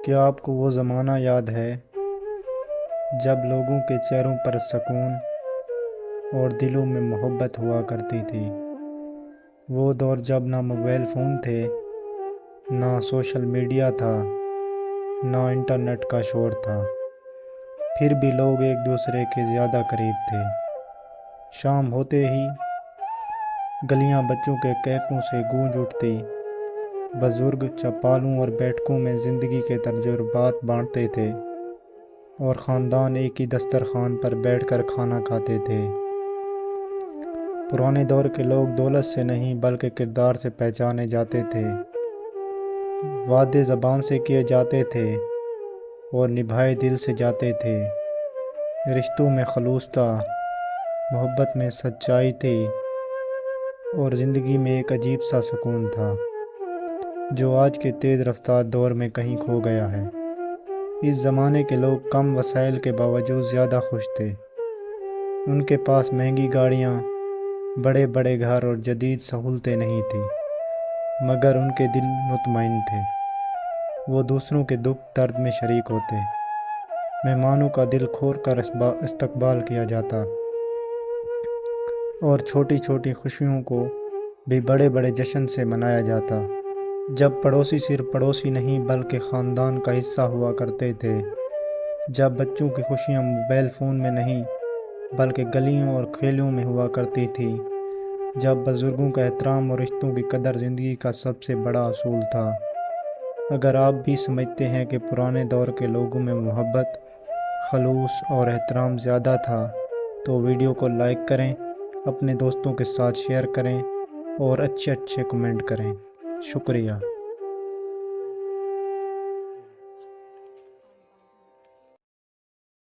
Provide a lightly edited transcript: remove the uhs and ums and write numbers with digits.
کیا آپ کو وہ زمانہ یاد ہے جب لوگوں کے چہروں پر سکون اور دلوں میں محبت ہوا کرتی تھی؟ وہ دور جب نہ موبائل فون تھے، نہ سوشل میڈیا تھا، نہ انٹرنیٹ کا شور تھا، پھر بھی لوگ ایک دوسرے کے زیادہ قریب تھے۔ شام ہوتے ہی گلیاں بچوں کے کہکوں سے گونج اٹھتی، بزرگ چوپالوں اور بیٹھکوں میں زندگی کے تجربات بانٹتے تھے، اور خاندان ایک ہی دسترخوان پر بیٹھ کر کھانا کھاتے تھے۔ پرانے دور کے لوگ دولت سے نہیں بلکہ کردار سے پہچانے جاتے تھے۔ وعدے زبان سے کیے جاتے تھے اور نبھائے دل سے جاتے تھے۔ رشتوں میں خلوص تھا، محبت میں سچائی تھی، اور زندگی میں ایک عجیب سا سکون تھا جو آج کے تیز رفتار دور میں کہیں کھو گیا ہے۔ اس زمانے کے لوگ کم وسائل کے باوجود زیادہ خوش تھے۔ ان کے پاس مہنگی گاڑیاں، بڑے بڑے گھر اور جدید سہولتیں نہیں تھیں، مگر ان کے دل مطمئن تھے۔ وہ دوسروں کے دکھ درد میں شریک ہوتے، مہمانوں کا دل کھول کر استقبال کیا جاتا، اور چھوٹی چھوٹی خوشیوں کو بھی بڑے بڑے جشن سے منایا جاتا۔ جب پڑوسی صرف پڑوسی نہیں بلکہ خاندان کا حصہ ہوا کرتے تھے، جب بچوں کی خوشیاں موبائل فون میں نہیں بلکہ گلیوں اور کھیلوں میں ہوا کرتی تھی، جب بزرگوں کا احترام اور رشتوں کی قدر زندگی کا سب سے بڑا اصول تھا۔ اگر آپ بھی سمجھتے ہیں کہ پرانے دور کے لوگوں میں محبت، خلوص اور احترام زیادہ تھا، تو ویڈیو کو لائک کریں، اپنے دوستوں کے ساتھ شیئر کریں اور اچھے کمنٹ کریں۔ شکریہ۔